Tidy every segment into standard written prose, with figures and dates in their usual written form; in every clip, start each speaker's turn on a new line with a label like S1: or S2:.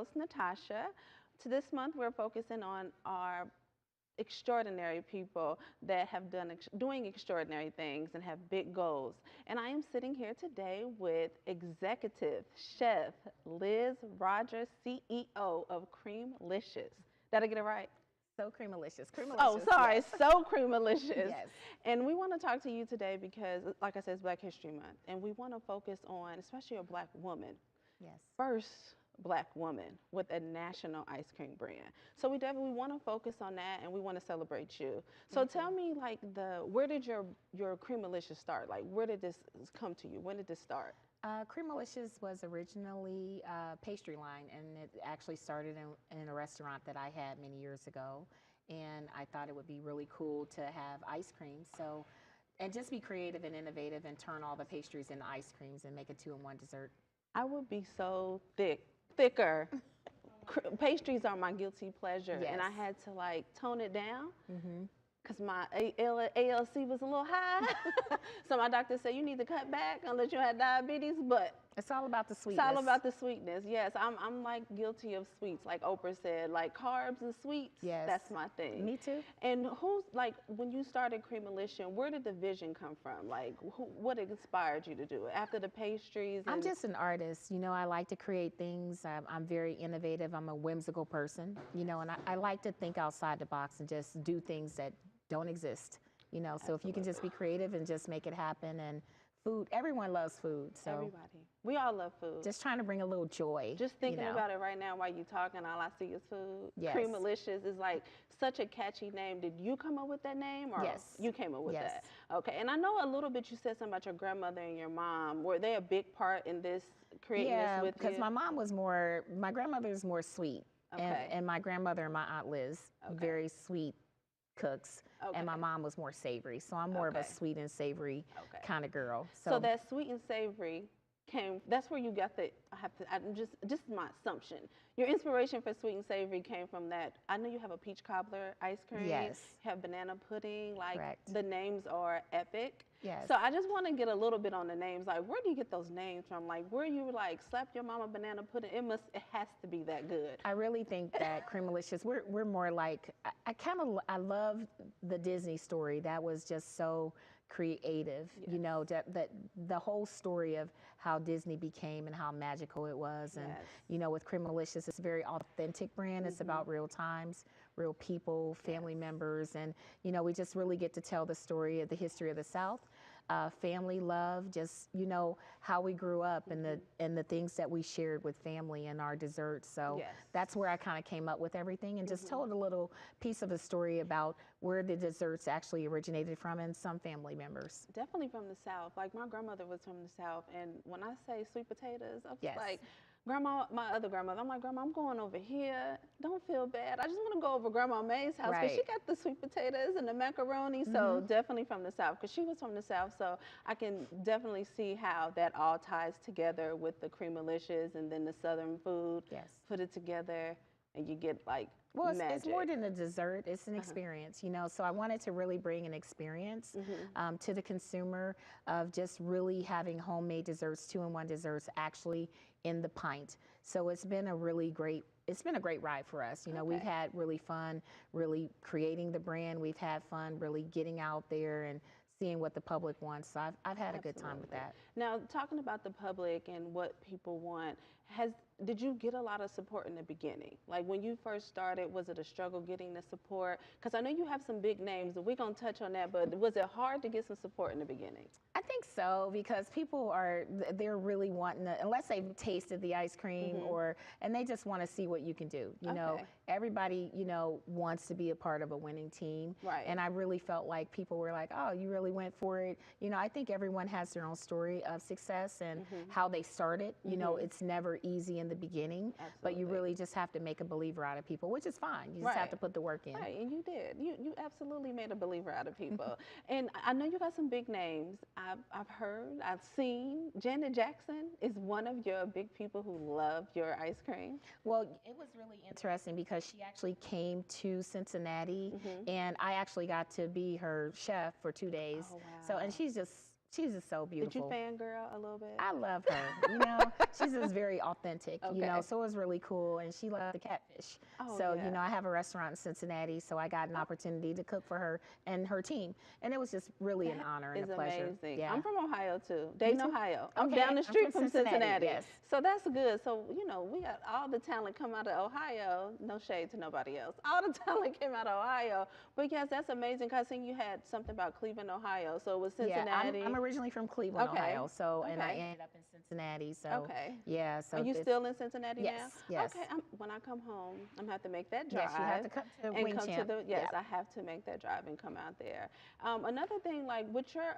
S1: host, Natasha. To this month, we're focusing on our extraordinary people that have doing extraordinary things and have big goals. And I am sitting here today with executive chef Liz Rogers, CEO of Creamalicious. Did I get it right?
S2: So Creamalicious.
S1: Oh,
S2: Creamalicious,
S1: sorry,
S2: yes.
S1: So Creamalicious.
S2: Yes.
S1: And we want to talk to you today because, like I said, it's Black History Month, and we want to focus on, especially a Black woman,
S2: Yes.
S1: first Black woman with a national ice cream brand. So we definitely want to focus on that, and we want to celebrate you. So tell me, like, where did your Creamalicious start? Like, where did this come to you? When did this start?
S2: Creamalicious was originally a pastry line, and it actually started in a restaurant that I had many years ago. And I thought it would be really cool to have ice cream. So, and just be creative and innovative and turn all the pastries into ice creams and make a two-in-one dessert.
S1: I would be so thicker. Pastries are my guilty pleasure,
S2: Yes.
S1: and I had to like tone it down.
S2: Mm-hmm.
S1: Because my ALC was a little high. So my doctor said, you need to cut back unless you had diabetes, but
S2: It's all about the sweetness.
S1: it's all about the sweetness. Yes, I'm like guilty of sweets, like Oprah said, like carbs and sweets,
S2: Yes.
S1: that's my thing.
S2: Me too.
S1: And like, when you started Creamalicious, where did the vision come from? Like, what inspired you to do it? After the pastries?
S2: I'm just an artist, you know, I like to create things. I'm very innovative. I'm a whimsical person, you know, and I like to think outside the box and just do things that don't exist, you know. So if you can just be creative and just make it happen. And food, everyone loves food. So
S1: Everybody. We all love food.
S2: just trying to bring a little joy.
S1: Just thinking
S2: you know.
S1: about it right now while you're talking, all I see is food.
S2: Yes.
S1: Creamalicious is like such a catchy name. Did you come up with that name, or
S2: Yes.
S1: you came up with
S2: Yes.
S1: that? Okay. And I know a little bit. You said something about your grandmother and your mom. Were they a big part in this creating
S2: Yeah,
S1: this with you?
S2: because my grandmother is more sweet.
S1: Okay.
S2: And my grandmother and my Aunt Liz,
S1: Okay.
S2: very sweet cooks.
S1: Okay.
S2: And my mom was more savory. So I'm more of a
S1: Okay.
S2: sweet and savory
S1: Okay.
S2: kind of girl.
S1: So that sweet and savory that's where you got I'm just my assumption. Your inspiration for sweet and savory came from that. I know you have a peach cobbler ice cream.
S2: Yes.
S1: You have banana pudding. Like,
S2: Correct.
S1: the names are epic.
S2: Yes.
S1: So I just want to get a little bit on the names. Like, where do you get those names from? Like, where you like slap your mama banana pudding? It has to be that good.
S2: I really think that Creamalicious, we're more like, I love the Disney story. That was just so creative,
S1: Yes.
S2: you know, that the whole story of how Disney became and how magical it was. And,
S1: Yes.
S2: you know, with Creamalicious, it's a very authentic brand. It's about real times, real people, family members. And, you know, we just really get to tell the story of the history of the South. Family love, just, you know, how we grew up and the things that we shared with family and our desserts. So
S1: Yes.
S2: that's where I kind of came up with everything and just told a little piece of a story about where the desserts actually originated from and some family members.
S1: Definitely from the South. Like, my grandmother was from the South, and when I say sweet potatoes, I was
S2: Yes.
S1: like, Grandma, my other grandmother, I'm like, Grandma, I'm going over here. Don't feel bad. I just want to go over Grandma May's house because she
S2: Right.
S1: got the sweet potatoes and the macaroni. So definitely from the South, because she was from the South. So I can definitely see how that all ties together with the Creamalicious and then the Southern food.
S2: Yes.
S1: Put it together, and you get like
S2: Well,
S1: magic.
S2: it's more than a dessert. It's an experience, you know. So I wanted to really bring an experience to the consumer of just really having homemade desserts, two-in-one desserts, actually in the pint. So it's been a great ride for us. You know, we've
S1: Okay.
S2: had really fun, really creating the brand. We've had fun, really getting out there and seeing what the public wants. So I've had a good time with that.
S1: Now, talking about the public and what people want, did you get a lot of support in the beginning? Like, when you first started, was it a struggle getting the support? Because I know you have some big names, and we're going to touch on that, but was it hard to get some support in the beginning?
S2: I think so, because people they're really wanting to, unless they've tasted the ice cream and they just want to see what you can do. You know,
S1: Okay.
S2: everybody, you know, wants to be a part of a winning team.
S1: Right.
S2: And I really felt like people were like, oh, you really went for it. You know, I think everyone has their own story of success and how they started. You know, it's never easy in the beginning, but you
S1: Absolutely.
S2: really just have to make a believer out of people, which is fine. You just have
S1: Right.
S2: to put the work in.
S1: Right, and you did. You absolutely made a believer out of people. And I know you got some big names. I've heard, I've seen. Janet Jackson is one of your big people who love your ice cream.
S2: Well, it was really interesting because she actually came to Cincinnati and I actually got to be her chef for 2 days.
S1: Oh,
S2: So,
S1: wow.
S2: and she's just She's just so
S1: Did you
S2: beautiful.
S1: fangirl a little bit?
S2: I love her. She's just very authentic.
S1: Okay.
S2: So it was really cool, and she loved the catfish.
S1: Oh,
S2: So
S1: yeah.
S2: I have a restaurant in Cincinnati, so I got an opportunity to cook for her and her team, and it was just really an honor and a
S1: Is
S2: pleasure.
S1: amazing.
S2: Yeah.
S1: I'm from Ohio too,
S2: You
S1: Dayton,
S2: too?
S1: Ohio. I'm
S2: Okay,
S1: down the
S2: I'm
S1: street
S2: from
S1: from
S2: Cincinnati.
S1: Cincinnati.
S2: Yes.
S1: So that's good. So, we got all the talent come out of Ohio. No shade to nobody else. All the talent came out of Ohio. But yes, that's amazing because I think you had something about Cleveland, Ohio. So it was
S2: Yeah,
S1: Cincinnati.
S2: I'm originally from Cleveland,
S1: Okay.
S2: Ohio. So, and I
S1: Okay.
S2: ended up in Cincinnati. So,
S1: Okay.
S2: yeah. So
S1: Are you
S2: it's,
S1: still in Cincinnati
S2: yes,
S1: now?
S2: yes.
S1: Okay. When I come home, I'm gonna have to make that drive.
S2: Yes, you have to come to
S1: and
S2: Wing
S1: come to
S2: Champ.
S1: the yes,
S2: Yeah.
S1: I have to make that drive and come out there. Another thing, like with your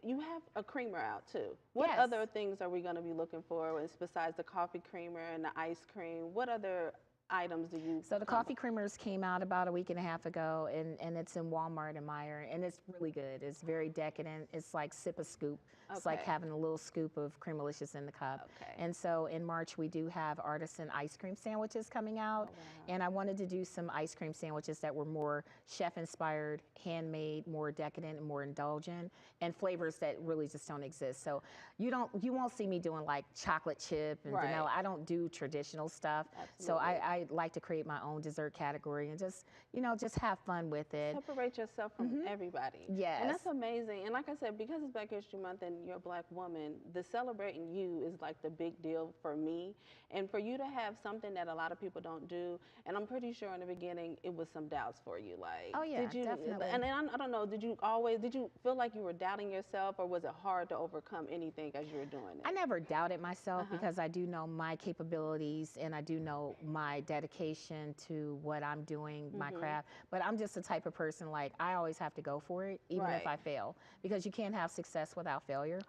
S1: you have a creamer out too. What
S2: Yes.
S1: other things are we gonna be looking for besides the coffee creamer and the ice cream? What other items do you?
S2: So the coffee creamers came out about a week and a half ago, and it's in Walmart and Meijer, and it's really good. It's very decadent. It's like sip a scoop. It's like
S1: Okay.
S2: having a little scoop of Creamalicious in the cup.
S1: Okay.
S2: And so in March, we do have artisan ice cream sandwiches coming out.
S1: Oh, wow.
S2: And I wanted to do some ice cream sandwiches that were more chef-inspired, handmade, more decadent, and more indulgent, and flavors that really just don't exist. So you won't see me doing like chocolate chip and
S1: Right.
S2: vanilla. I don't do traditional stuff. So
S1: Absolutely.
S2: I like to create my own dessert category and just have fun with it.
S1: Separate yourself from everybody.
S2: Yes.
S1: And that's amazing. And like I said, because it's Black History Month and you're a Black woman, the celebrating you is like the big deal for me. And for you to have something that a lot of people don't do, and I'm pretty sure in the beginning it was some doubts for you. Like,
S2: Oh, yeah,
S1: did you?
S2: definitely.
S1: And I don't know. Did you feel like you were doubting yourself, or was it hard to overcome anything as you were doing it?
S2: I never doubted myself because I do know my capabilities and I do know my dedication to what I'm doing, my craft. But I'm just the type of person, like, I always have to go for it, even if
S1: Right.
S2: I fail, because you can't have success without failure.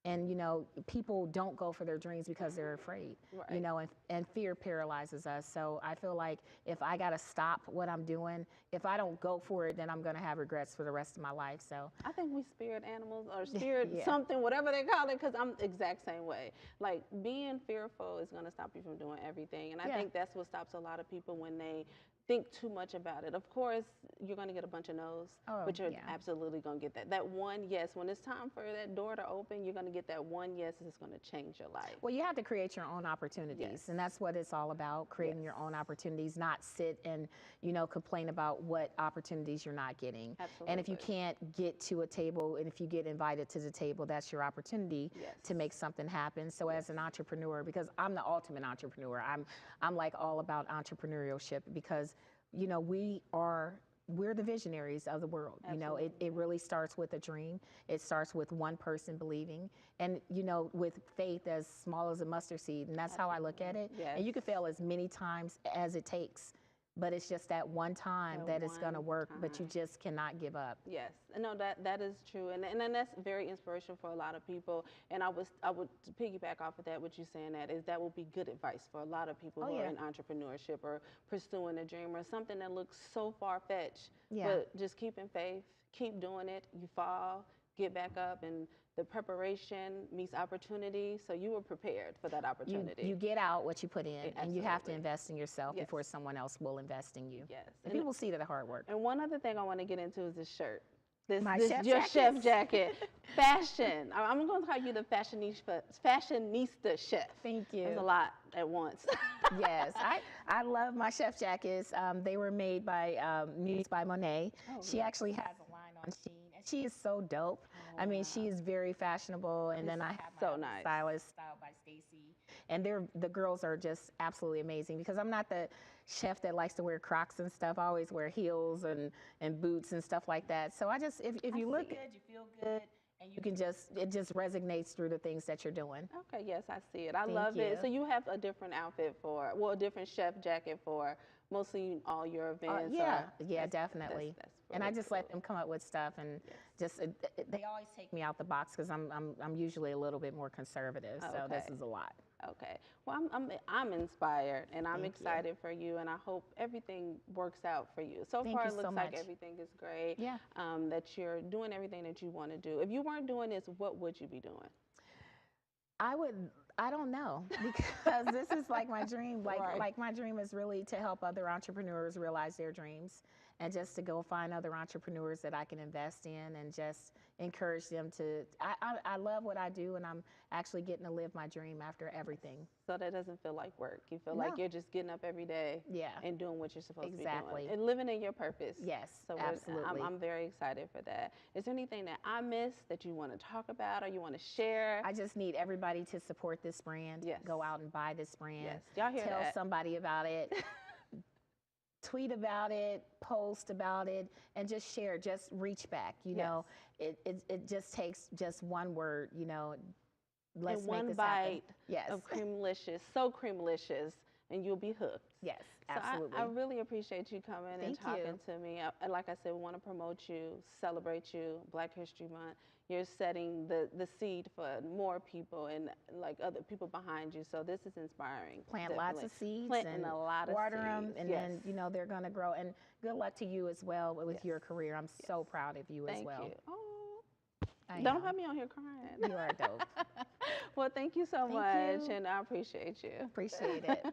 S2: And people don't go for their dreams because they're afraid.
S1: Right.
S2: And fear paralyzes us. So I feel like if I gotta stop what I'm doing, if I don't go for it, then I'm gonna have regrets for the rest of my life. So
S1: I think we spirit animals or spirit
S2: Yeah.
S1: something, whatever they call it, because I'm the exact same way. Like being fearful is going to stop you from doing everything. And I
S2: Yeah.
S1: think that's what stops a lot of people when they think too much about it. Of course, you're going to get a bunch of no's,
S2: Oh,
S1: but you're
S2: yeah.
S1: absolutely going to get that. That one yes, when it's time for that door to open, you're going to get that one yes that's going to change your life.
S2: Well, you have to create your own opportunities,
S1: Yes.
S2: and that's what it's all about, creating your
S1: Yes.
S2: own opportunities, not sit and, complain about what opportunities you're not getting. And if you
S1: Absolutely.
S2: can't get to a table, and if you get invited to the table, that's your opportunity
S1: Yes.
S2: to make something happen. So as an entrepreneur, because I'm the ultimate entrepreneur, I'm like all about entrepreneurship because, we're the visionaries of the world. It really starts with a dream. It starts with one person believing, and with faith as small as a mustard seed. And that's how I look at it.
S1: Yes.
S2: And you can fail as many times as it takes, but it's just that one time that it's going to
S1: one
S2: work. But you
S1: time.
S2: just cannot give up.
S1: Yes, no, that is true, and that's very inspirational for a lot of people. And I would piggyback off of that. What you're saying that would be good advice for a lot of people
S2: Oh,
S1: who are
S2: yeah.
S1: in entrepreneurship or pursuing a dream or something that looks so far fetched.
S2: Yeah.
S1: But just keeping faith, keep doing it. You fall, get back up, and the preparation meets opportunity. So you were prepared for that opportunity.
S2: You get out what you put in, and you have to
S1: Absolutely.
S2: invest in yourself
S1: Yes.
S2: before someone else will invest in you.
S1: Yes.
S2: And people see the hard work.
S1: And one other thing I want to get into is this shirt.
S2: My
S1: This
S2: chef
S1: your
S2: jackets.
S1: chef jacket. Fashion. I'm going to call you the fashionista chef.
S2: Thank you.
S1: There's a lot at once.
S2: Yes, I love my chef jackets. They were made by Muse by Monet.
S1: Oh,
S2: She actually has a line on Shein, and she is so dope. I mean, she is very fashionable. And then I have my
S1: so
S2: own
S1: nice.
S2: stylist, styled by Stacy. And the girls are just absolutely amazing because I'm not the chef that likes to wear Crocs and stuff. I always wear heels and boots and stuff like that. So if you look good, you feel good, and it just resonates through the things that you're doing.
S1: Okay, yes, I see it. I
S2: Thank
S1: love it.
S2: you.
S1: So you have a different outfit a different chef jacket for mostly all your events.
S2: Yeah,
S1: or-
S2: yeah,
S1: that's-
S2: definitely.
S1: that's
S2: And I
S1: really
S2: just
S1: cool.
S2: let them come up with stuff, and they always take me out the box because I'm usually a little bit more conservative. So this
S1: Okay.
S2: is a lot.
S1: Okay. Well, I'm inspired, and I'm
S2: Thank you.
S1: excited for you, and I hope everything works out for you. So
S2: Thank
S1: far,
S2: you
S1: it
S2: so
S1: looks like
S2: much.
S1: everything is great.
S2: Yeah.
S1: That you're doing everything that you want to do. If you weren't doing this, what would you be doing?
S2: I don't know because this is like my dream.
S1: Right.
S2: Like my dream is really to help other entrepreneurs realize their dreams and just to go find other entrepreneurs that I can invest in and just encourage them to. I love what I do, and I'm actually getting to live my dream after everything.
S1: So that doesn't feel like work. You feel
S2: No.
S1: like you're just getting up every day
S2: Yeah.
S1: and doing what you're supposed to be
S2: Exactly.
S1: doing and living in your purpose.
S2: Yes,
S1: So
S2: absolutely.
S1: I'm very excited for that. Is there anything that I missed that you want to talk about or you want to share?
S2: I just need everybody to support this brand.
S1: Yes.
S2: Go out and buy this brand.
S1: Yes. Y'all hear
S2: Tell
S1: that?
S2: somebody about it. Tweet about it, post about it, and just share. Just reach back. You know, it just takes just one word. You know, let's
S1: and
S2: make
S1: one
S2: this
S1: bite
S2: happen. Yes.
S1: of Creamalicious, So Creamalicious, and you'll be hooked.
S2: Yes,
S1: So
S2: absolutely.
S1: I really appreciate you coming and
S2: Thank
S1: talking
S2: you.
S1: to me. And like I said, we want to promote you, celebrate you, Black History Month. You're setting the seed for more people and like other people behind you. So this is inspiring.
S2: Plant
S1: definitely.
S2: lots of seeds
S1: Planting
S2: and
S1: a lot of
S2: water
S1: seeds.
S2: them, and
S1: yes.
S2: then you know they're going to grow. And good luck to you as well with
S1: Yes.
S2: your career. I'm so proud of you as
S1: Thank
S2: well.
S1: you. Oh,
S2: I
S1: don't
S2: am.
S1: have me on here crying.
S2: You are dope.
S1: Well, thank you so
S2: Thank
S1: much,
S2: you.
S1: and I appreciate you.
S2: Appreciate it.